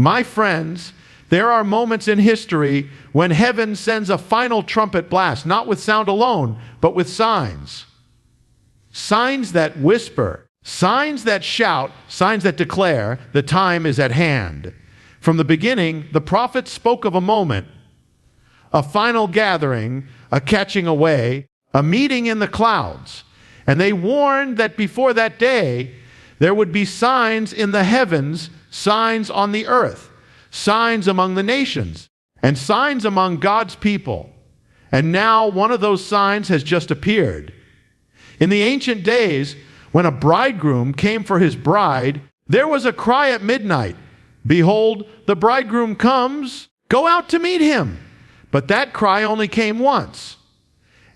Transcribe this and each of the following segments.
My friends, there are moments in history when heaven sends a final trumpet blast, not with sound alone, but with signs. Signs that whisper, signs that shout, signs that declare the time is at hand. From the beginning, the prophets spoke of a moment, a final gathering, a catching away, a meeting in the clouds. And they warned that before that day, there would be signs in the heavens, signs on the earth, signs among the nations, and signs among God's people. And now one of those signs has just appeared. In the ancient days, when a bridegroom came for his bride, there was a cry at midnight, "Behold, the bridegroom comes, go out to meet him." But that cry only came once,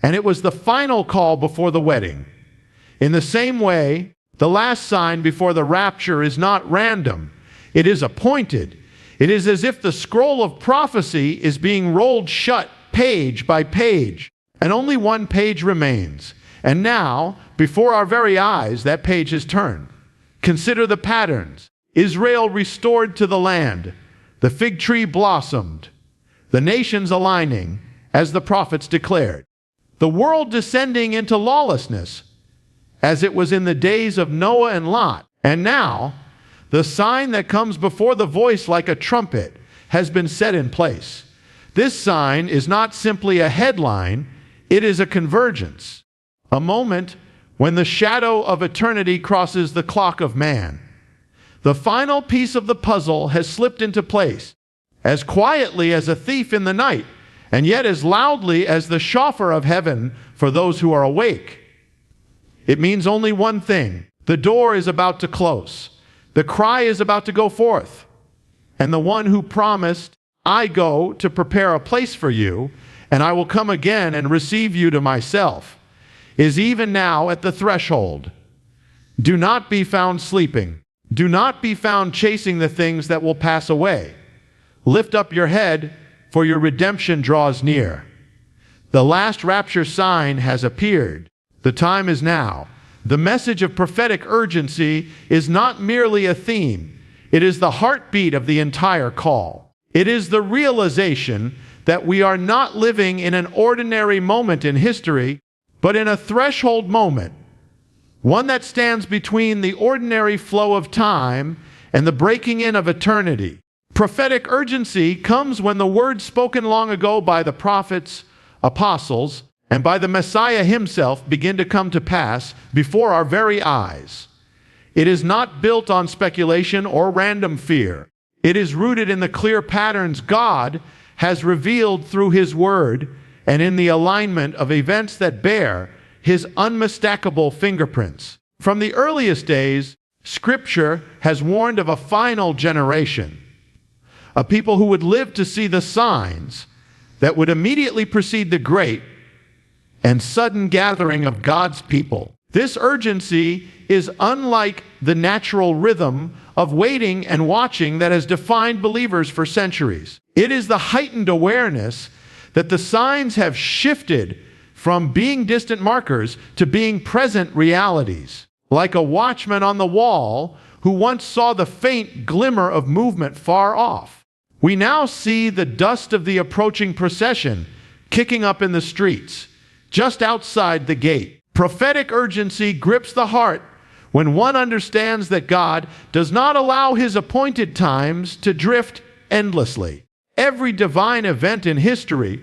and it was the final call before the wedding. In the same way, the last sign before the rapture is not random. It is appointed. It is as if the scroll of prophecy is being rolled shut page by page, and only one page remains. And now, before our very eyes, that page is turned. Consider the patterns. Israel restored to the land. The fig tree blossomed. The nations aligning, as the prophets declared. The world descending into lawlessness, as it was in the days of Noah and Lot. And now, the sign that comes before the voice like a trumpet has been set in place. This sign is not simply a headline, it is a convergence. A moment when the shadow of eternity crosses the clock of man. The final piece of the puzzle has slipped into place, as quietly as a thief in the night, and yet as loudly as the shofar of heaven for those who are awake. It means only one thing. The door is about to close. The cry is about to go forth. And the one who promised, "I go to prepare a place for you, and I will come again and receive you to myself," is even now at the threshold. Do not be found sleeping. Do not be found chasing the things that will pass away. Lift up your head, for your redemption draws near. The last rapture sign has appeared. The time is now. The message of prophetic urgency is not merely a theme. It is the heartbeat of the entire call. It is the realization that we are not living in an ordinary moment in history, but in a threshold moment, one that stands between the ordinary flow of time and the breaking in of eternity. Prophetic urgency comes when the words spoken long ago by the prophets, apostles, and by the Messiah himself begin to come to pass before our very eyes. It is not built on speculation or random fear. It is rooted in the clear patterns God has revealed through his word and in the alignment of events that bear his unmistakable fingerprints. From the earliest days, Scripture has warned of a final generation, a people who would live to see the signs that would immediately precede the great and sudden gathering of God's people. This urgency is unlike the natural rhythm of waiting and watching that has defined believers for centuries. It is the heightened awareness that the signs have shifted from being distant markers to being present realities. Like a watchman on the wall who once saw the faint glimmer of movement far off. We now see the dust of the approaching procession kicking up in the streets, just outside the gate. Prophetic urgency grips the heart when one understands that God does not allow his appointed times to drift endlessly. Every divine event in history,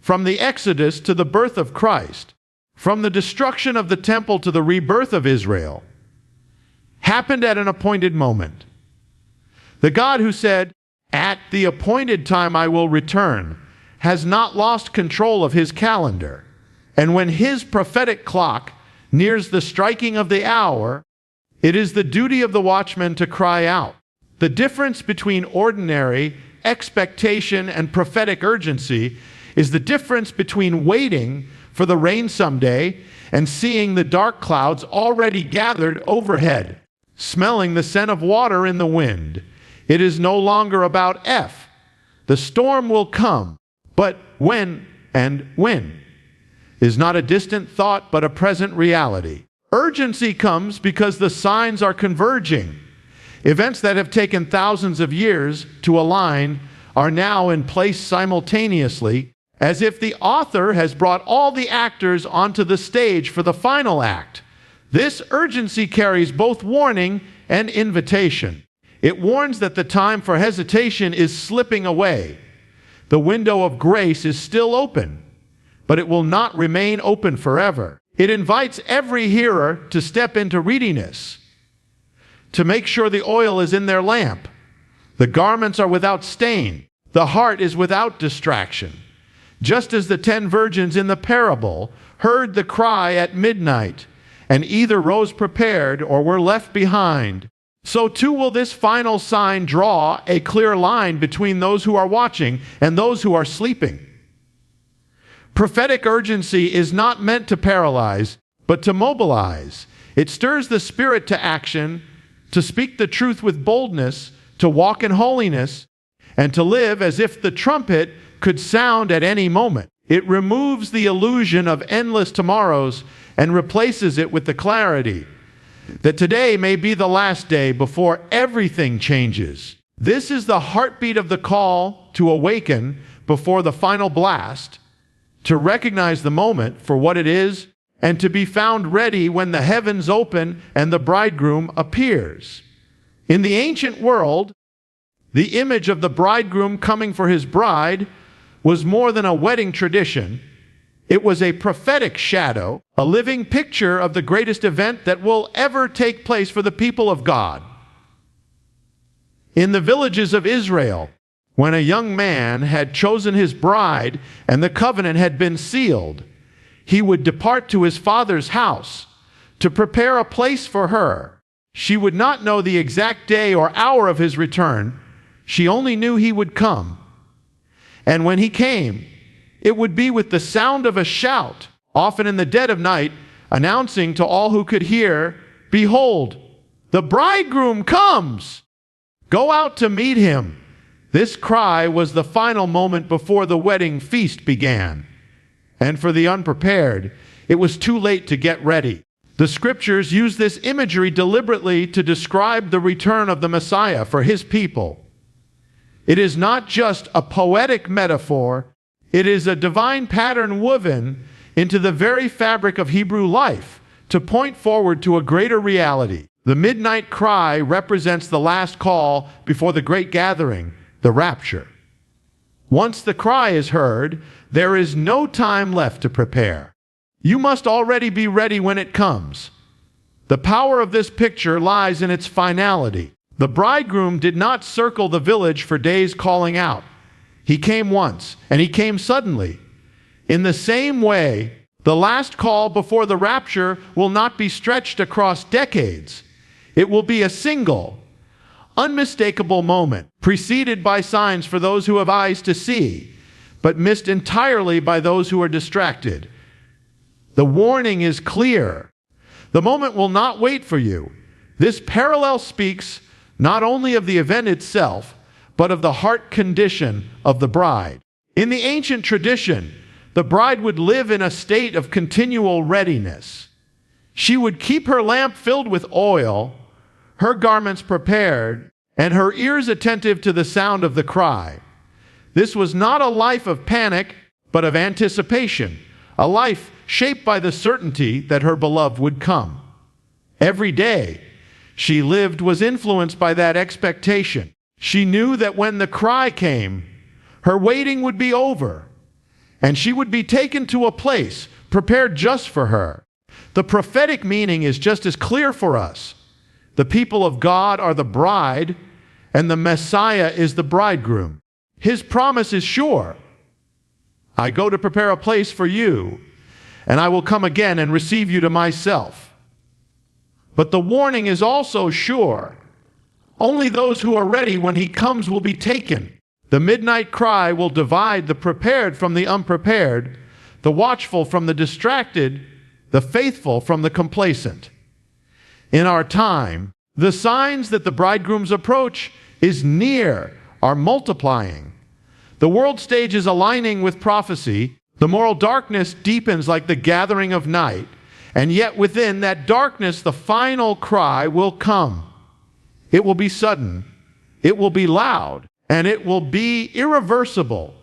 from the Exodus to the birth of Christ, from the destruction of the temple to the rebirth of Israel, happened at an appointed moment. The God who said, "At the appointed time I will return," has not lost control of his calendar. And when his prophetic clock nears the striking of the hour, it is the duty of the watchman to cry out. The difference between ordinary expectation and prophetic urgency is the difference between waiting for the rain someday and seeing the dark clouds already gathered overhead, smelling the scent of water in the wind. It is no longer about if. The storm will come, but when and when is not a distant thought but a present reality. Urgency comes because the signs are converging. Events that have taken thousands of years to align are now in place simultaneously, as if the author has brought all the actors onto the stage for the final act. This urgency carries both warning and invitation. It warns that the time for hesitation is slipping away. The window of grace is still open, but it will not remain open forever. It invites every hearer to step into readiness, to make sure the oil is in their lamp, the garments are without stain, the heart is without distraction. Just as the 10 virgins in the parable heard the cry at midnight, and either rose prepared or were left behind, so too will this final sign draw a clear line between those who are watching and those who are sleeping. Prophetic urgency is not meant to paralyze, but to mobilize. It stirs the spirit to action, to speak the truth with boldness, to walk in holiness, and to live as if the trumpet could sound at any moment. It removes the illusion of endless tomorrows and replaces it with the clarity that today may be the last day before everything changes. This is the heartbeat of the call to awaken before the final blast, to recognize the moment for what it is, and to be found ready when the heavens open and the bridegroom appears. In the ancient world, the image of the bridegroom coming for his bride was more than a wedding tradition. It was a prophetic shadow, a living picture of the greatest event that will ever take place for the people of God. In the villages of Israel, when a young man had chosen his bride and the covenant had been sealed, he would depart to his father's house to prepare a place for her. She would not know the exact day or hour of his return. She only knew he would come. And when he came, it would be with the sound of a shout, often in the dead of night, announcing to all who could hear, "Behold, the bridegroom comes! Go out to meet him." This cry was the final moment before the wedding feast began. And for the unprepared, it was too late to get ready. The scriptures use this imagery deliberately to describe the return of the Messiah for his people. It is not just a poetic metaphor, it is a divine pattern woven into the very fabric of Hebrew life to point forward to a greater reality. The midnight cry represents the last call before the great gathering, the rapture. Once the cry is heard, there is no time left to prepare. You must already be ready when it comes. The power of this picture lies in its finality. The bridegroom did not circle the village for days calling out. He came once, and he came suddenly. In the same way, the last call before the rapture will not be stretched across decades. It will be a single, unmistakable moment, preceded by signs for those who have eyes to see, but missed entirely by those who are distracted. The warning is clear. The moment will not wait for you. This parallel speaks not only of the event itself, but of the heart condition of the bride. In the ancient tradition, the bride would live in a state of continual readiness. She would keep her lamp filled with oil, her garments prepared, and her ears attentive to the sound of the cry. This was not a life of panic, but of anticipation, a life shaped by the certainty that her beloved would come. Every day she lived was influenced by that expectation. She knew that when the cry came, her waiting would be over, and she would be taken to a place prepared just for her. The prophetic meaning is just as clear for us. The people of God are the bride, and the Messiah is the bridegroom. His promise is sure. I go to prepare a place for you, and I will come again and receive you to myself. But the warning is also sure. Only those who are ready when he comes will be taken. The midnight cry will divide the prepared from the unprepared, the watchful from the distracted, the faithful from the complacent. In our time, the signs that the bridegroom's approach is near are multiplying. The world stage is aligning with prophecy. The moral darkness deepens like the gathering of night, and yet within that darkness the final cry will come. It will be sudden, it will be loud, and it will be irreversible.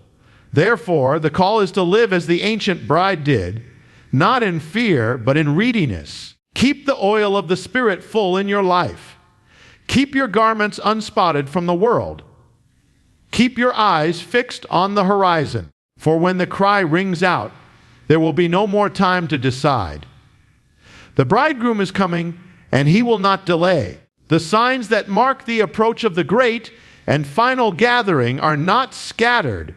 Therefore, the call is to live as the ancient bride did, not in fear, but in readiness. Keep the oil of the Spirit full in your life. Keep your garments unspotted from the world. Keep your eyes fixed on the horizon, for when the cry rings out, there will be no more time to decide. The bridegroom is coming, and he will not delay. The signs that mark the approach of the great and final gathering are not scattered,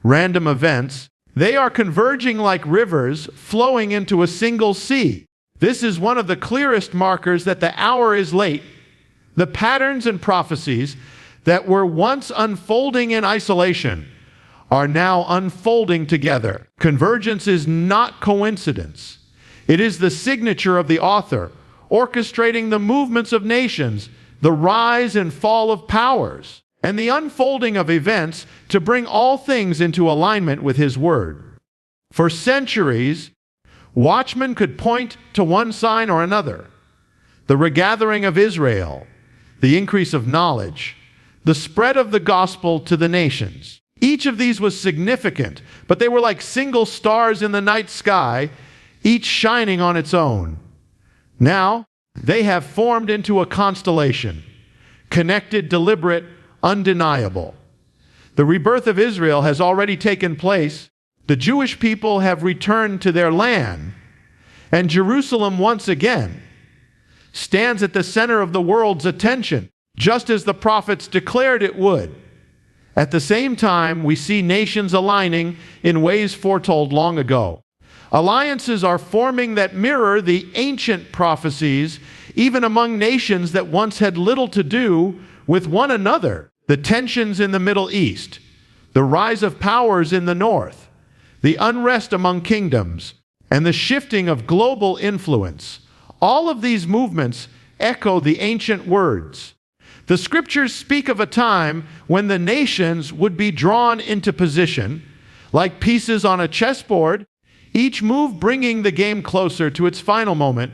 random events. They are converging like rivers flowing into a single sea. This is one of the clearest markers that the hour is late. The patterns and prophecies that were once unfolding in isolation are now unfolding together. Convergence is not coincidence. It is the signature of the author, orchestrating the movements of nations, the rise and fall of powers, and the unfolding of events to bring all things into alignment with His Word. For centuries, watchmen could point to one sign or another: the regathering of Israel, the increase of knowledge, the spread of the gospel to the nations. Each of these was significant, but they were like single stars in the night sky, each shining on its own. Now, they have formed into a constellation, connected, deliberate, undeniable. The rebirth of Israel has already taken place. The Jewish people have returned to their land, and Jerusalem once again stands at the center of the world's attention, just as the prophets declared it would. At the same time, we see nations aligning in ways foretold long ago. Alliances are forming that mirror the ancient prophecies, even among nations that once had little to do with one another. The tensions in the Middle East, the rise of powers in the North, the unrest among kingdoms, and the shifting of global influence. All of these movements echo the ancient words. The scriptures speak of a time when the nations would be drawn into position, like pieces on a chessboard, each move bringing the game closer to its final moment.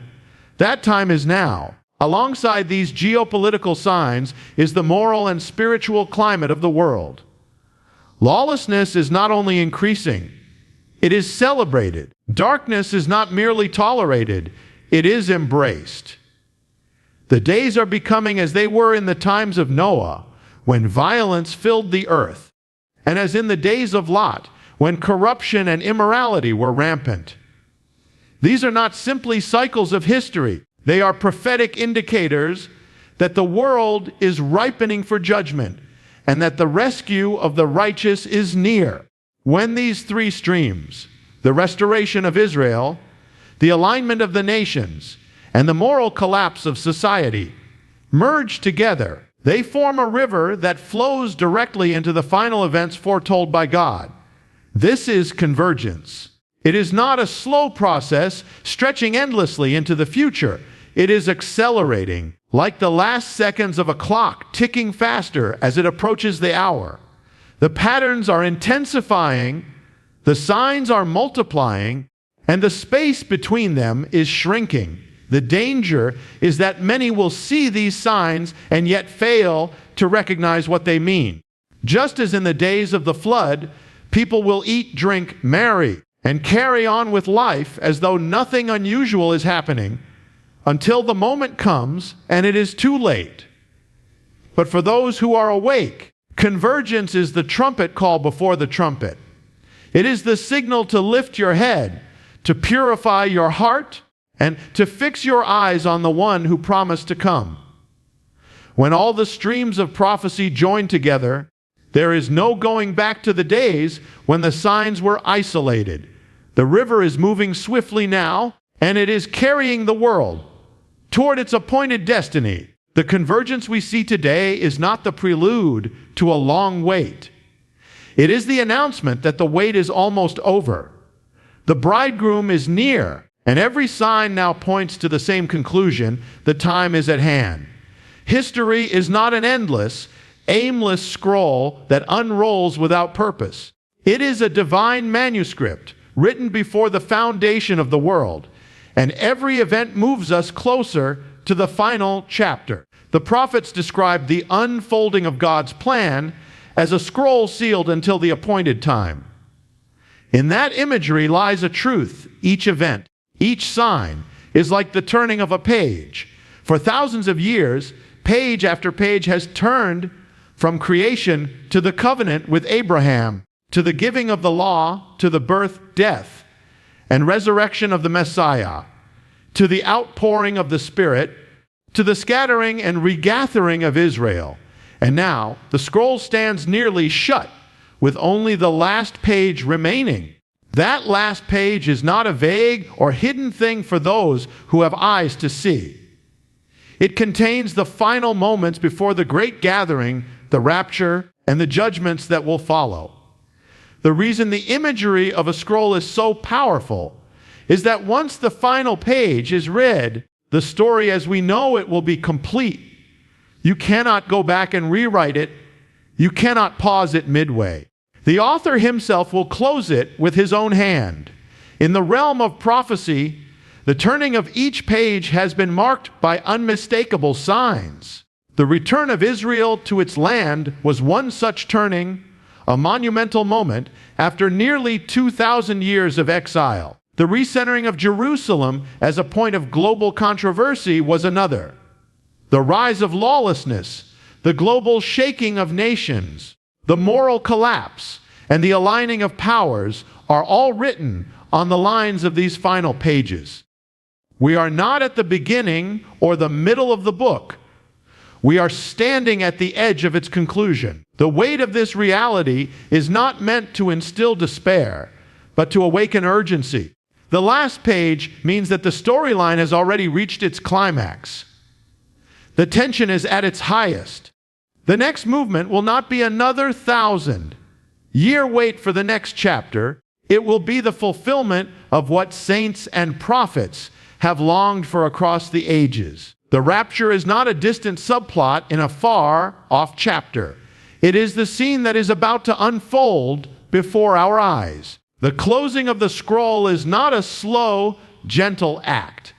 That time is now. Alongside these geopolitical signs is the moral and spiritual climate of the world. Lawlessness is not only increasing, it is celebrated. Darkness is not merely tolerated, it is embraced. The days are becoming as they were in the times of Noah, when violence filled the earth, and as in the days of Lot, when corruption and immorality were rampant. These are not simply cycles of history. They are prophetic indicators that the world is ripening for judgment and that the rescue of the righteous is near. When these three streams, the restoration of Israel, the alignment of the nations, and the moral collapse of society, merge together, they form a river that flows directly into the final events foretold by God. This is convergence. It is not a slow process stretching endlessly into the future. It is accelerating, like the last seconds of a clock ticking faster as it approaches the hour. The patterns are intensifying, the signs are multiplying, and the space between them is shrinking. The danger is that many will see these signs and yet fail to recognize what they mean. Just as in the days of the flood, people will eat, drink, marry, and carry on with life as though nothing unusual is happening until the moment comes and it is too late. But for those who are awake, convergence is the trumpet call before the trumpet. It is the signal to lift your head, to purify your heart, and to fix your eyes on the one who promised to come. When all the streams of prophecy join together, there is no going back to the days when the signs were isolated. The river is moving swiftly now, and it is carrying the world toward its appointed destiny. The convergence we see today is not the prelude to a long wait. It is the announcement that the wait is almost over. The bridegroom is near, and every sign now points to the same conclusion: the time is at hand. History is not an endless, aimless scroll that unrolls without purpose. It is a divine manuscript written before the foundation of the world, and every event moves us closer to the final chapter. The prophets described the unfolding of God's plan as a scroll sealed until the appointed time. In that imagery lies a truth. Each event, each sign, is like the turning of a page. For thousands of years, page after page has turned from creation to the covenant with Abraham, to the giving of the law, to the birth, death, and resurrection of the Messiah, to the outpouring of the Spirit, to the scattering and regathering of Israel. And now the scroll stands nearly shut, with only the last page remaining. That last page is not a vague or hidden thing for those who have eyes to see. It contains the final moments before the great gathering, the rapture, and the judgments that will follow. The reason the imagery of a scroll is so powerful is that once the final page is read, the story as we know it will be complete. You cannot go back and rewrite it. You cannot pause it midway. The author himself will close it with his own hand. In the realm of prophecy, the turning of each page has been marked by unmistakable signs. The return of Israel to its land was one such turning, a monumental moment after nearly 2,000 years of exile. The recentering of Jerusalem as a point of global controversy was another. The rise of lawlessness, the global shaking of nations, the moral collapse, and the aligning of powers are all written on the lines of these final pages. We are not at the beginning or the middle of the book. We are standing at the edge of its conclusion. The weight of this reality is not meant to instill despair, but to awaken urgency. The last page means that the storyline has already reached its climax. The tension is at its highest. The next movement will not be another 1,000-year wait for the next chapter. It will be the fulfillment of what saints and prophets have longed for across the ages. The rapture is not a distant subplot in a far-off chapter. It is the scene that is about to unfold before our eyes. The closing of the scroll is not a slow, gentle act.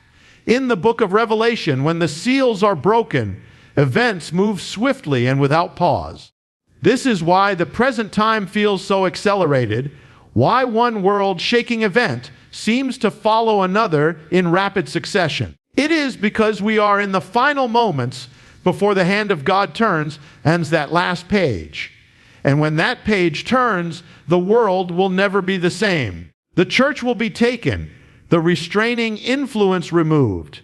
In the book of Revelation, when the seals are broken, events move swiftly and without pause. This is why the present time feels so accelerated, why one world-shaking event seems to follow another in rapid succession. It is because we are in the final moments before the hand of God turns and ends that last page. And when that page turns, the world will never be the same. The church will be taken, the restraining influence removed,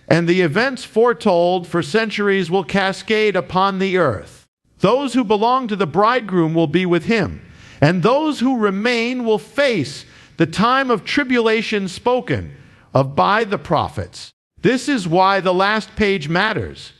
and the events foretold for centuries will cascade upon the earth. Those who belong to the bridegroom will be with him, and those who remain will face the time of tribulation spoken of by the prophets. This is why the last page matters.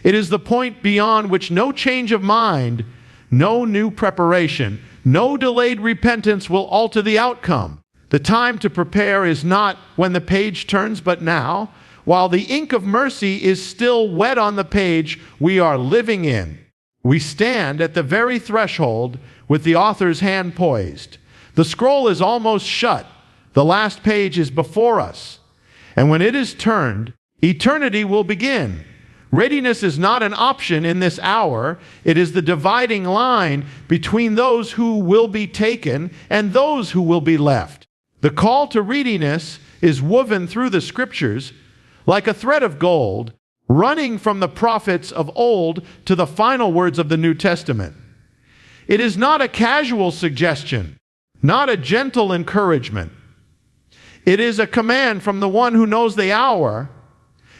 It is the point beyond which no change of mind, no new preparation, no delayed repentance will alter the outcome. The time to prepare is not when the page turns, but now, while the ink of mercy is still wet on the page we are living in. We stand at the very threshold with the author's hand poised. The scroll is almost shut. The last page is before us. And when it is turned, eternity will begin. Readiness is not an option in this hour. It is the dividing line between those who will be taken and those who will be left. The call to readiness is woven through the scriptures like a thread of gold, running from the prophets of old to the final words of the New Testament. It is not a casual suggestion, not a gentle encouragement. It is a command from the one who knows the hour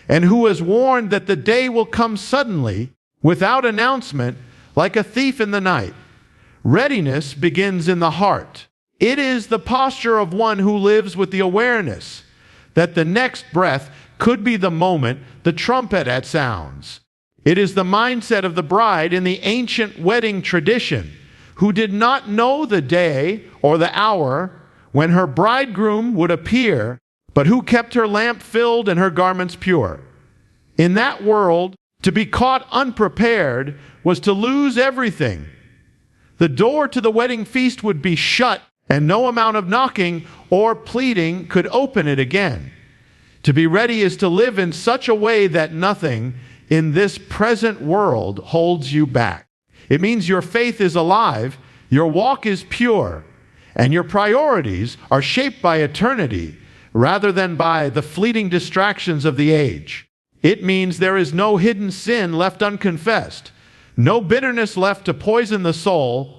and who has warned that the day will come suddenly, without announcement, like a thief in the night. Readiness begins in the heart. It is the posture of one who lives with the awareness that the next breath could be the moment the trumpet sounds. It is the mindset of the bride in the ancient wedding tradition, who did not know the day or the hour when her bridegroom would appear, but who kept her lamp filled and her garments pure. In that world, to be caught unprepared was to lose everything. The door to the wedding feast would be shut, and no amount of knocking or pleading could open it again. To be ready is to live in such a way that nothing in this present world holds you back. It means your faith is alive, your walk is pure, and your priorities are shaped by eternity rather than by the fleeting distractions of the age. It means there is no hidden sin left unconfessed, no bitterness left to poison the soul,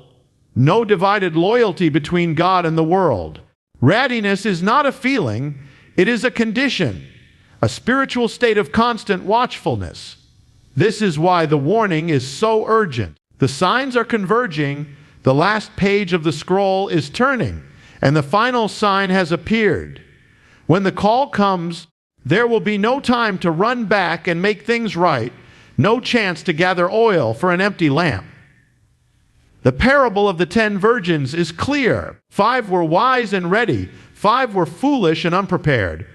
no divided loyalty between God and the world. Readiness is not a feeling, it is a condition, a spiritual state of constant watchfulness. This is why the warning is so urgent. The signs are converging, the last page of the scroll is turning, and the final sign has appeared. When the call comes, there will be no time to run back and make things right, no chance to gather oil for an empty lamp. The parable of the 10 virgins is clear. 5 were wise and ready, 5 were foolish and unprepared.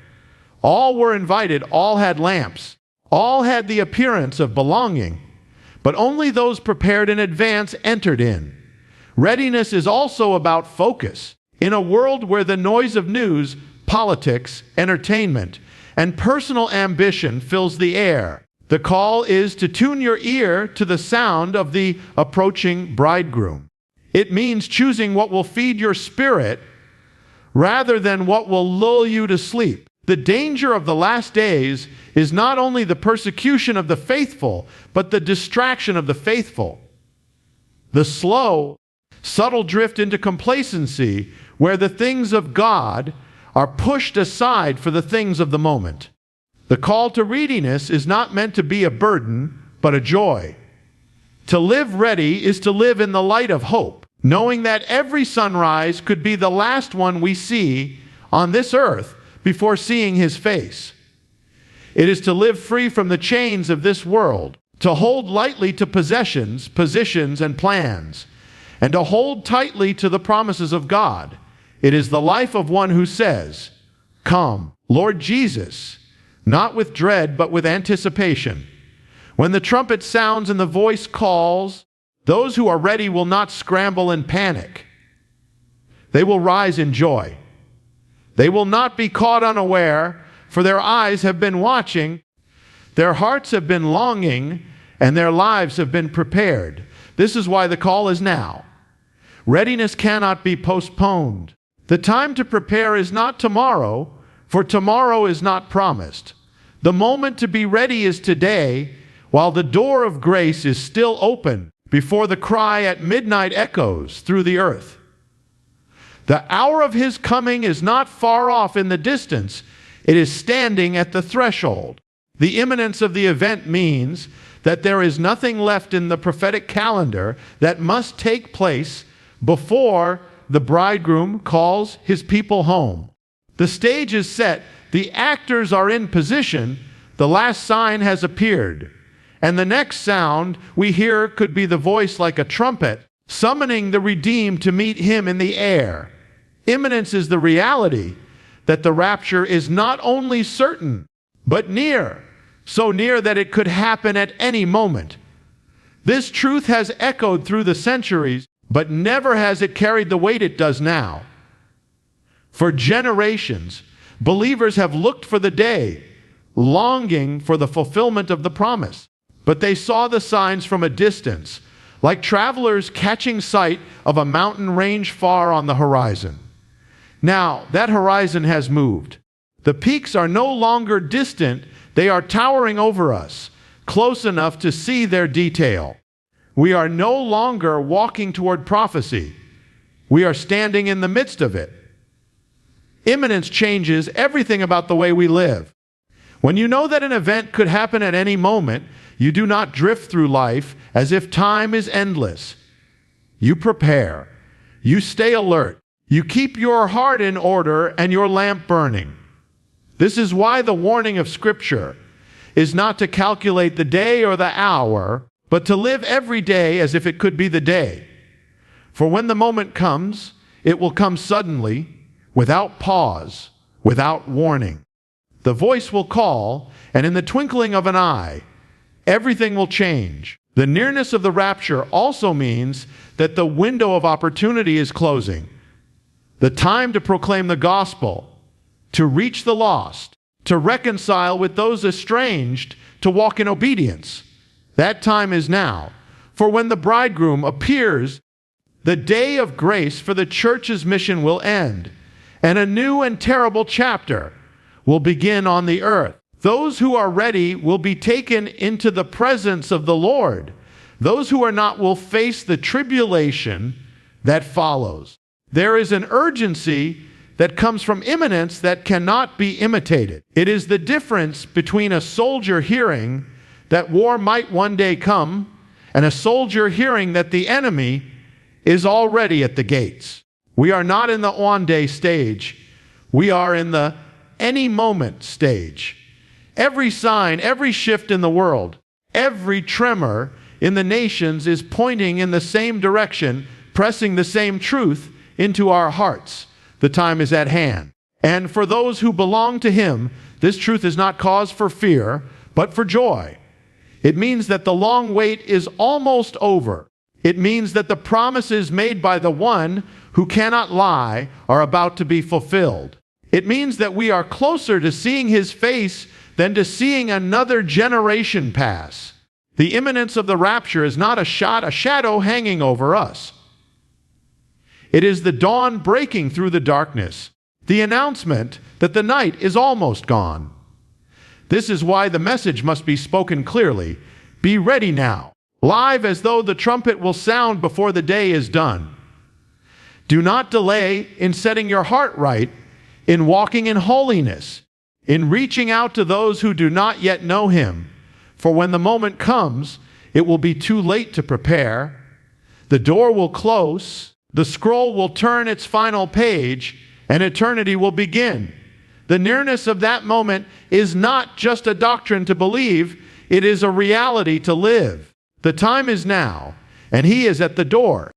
All were invited, all had lamps, all had the appearance of belonging, but only those prepared in advance entered in. Readiness is also about focus. In a world where the noise of news, politics, entertainment, and personal ambition fills the air, the call is to tune your ear to the sound of the approaching bridegroom. It means choosing what will feed your spirit rather than what will lull you to sleep. The danger of the last days is not only the persecution of the faithful, but the distraction of the faithful. The slow, subtle drift into complacency where the things of God are pushed aside for the things of the moment. The call to readiness is not meant to be a burden, but a joy. To live ready is to live in the light of hope, knowing that every sunrise could be the last one we see on this earth before seeing His face. It is to live free from the chains of this world, to hold lightly to possessions, positions, and plans, and to hold tightly to the promises of God. It is the life of one who says, "Come, Lord Jesus," not with dread, but with anticipation. When the trumpet sounds and the voice calls, those who are ready will not scramble in panic. They will rise in joy. They will not be caught unaware, for their eyes have been watching, their hearts have been longing, and their lives have been prepared. This is why the call is now. Readiness cannot be postponed. The time to prepare is not tomorrow, for tomorrow is not promised. The moment to be ready is today, while the door of grace is still open before the cry at midnight echoes through the earth. The hour of His coming is not far off in the distance. It is standing at the threshold. The imminence of the event means that there is nothing left in the prophetic calendar that must take place before the bridegroom calls His people home. The stage is set, the actors are in position, the last sign has appeared, and the next sound we hear could be the voice like a trumpet, summoning the redeemed to meet Him in the air. Imminence is the reality that the rapture is not only certain, but near, so near that it could happen at any moment. This truth has echoed through the centuries, but never has it carried the weight it does now. For generations, believers have looked for the day, longing for the fulfillment of the promise. But they saw the signs from a distance, like travelers catching sight of a mountain range far on the horizon. Now, that horizon has moved. The peaks are no longer distant, they are towering over us, close enough to see their detail. We are no longer walking toward prophecy. We are standing in the midst of it. Imminence changes everything about the way we live. When you know that an event could happen at any moment, you do not drift through life as if time is endless. You prepare. You stay alert. You keep your heart in order and your lamp burning. This is why the warning of Scripture is not to calculate the day or the hour, but to live every day as if it could be the day. For when the moment comes, it will come suddenly, without pause, without warning. The voice will call, and in the twinkling of an eye, everything will change. The nearness of the rapture also means that the window of opportunity is closing. The time to proclaim the gospel, to reach the lost, to reconcile with those estranged, to walk in obedience. That time is now. For when the bridegroom appears, the day of grace for the church's mission will end, and a new and terrible chapter will begin on the earth. Those who are ready will be taken into the presence of the Lord. Those who are not will face the tribulation that follows. There is an urgency that comes from imminence that cannot be imitated. It is the difference between a soldier hearing that war might one day come and a soldier hearing that the enemy is already at the gates. We are not in the one day stage. We are in the any moment stage. Every sign, every shift in the world, every tremor in the nations is pointing in the same direction, pressing the same truth into our hearts. The time is at hand. And for those who belong to Him, this truth is not cause for fear, but for joy. It means that the long wait is almost over. It means that the promises made by the one who cannot lie are about to be fulfilled. It means that we are closer to seeing His face than to seeing another generation pass. The imminence of the rapture is not a shadow hanging over us. It is the dawn breaking through the darkness, the announcement that the night is almost gone. This is why the message must be spoken clearly. Be ready now, live as though the trumpet will sound before the day is done. Do not delay in setting your heart right, in walking in holiness, in reaching out to those who do not yet know Him. For when the moment comes, it will be too late to prepare. The door will close, the scroll will turn its final page, and eternity will begin. The nearness of that moment is not just a doctrine to believe, it is a reality to live. The time is now, and He is at the door.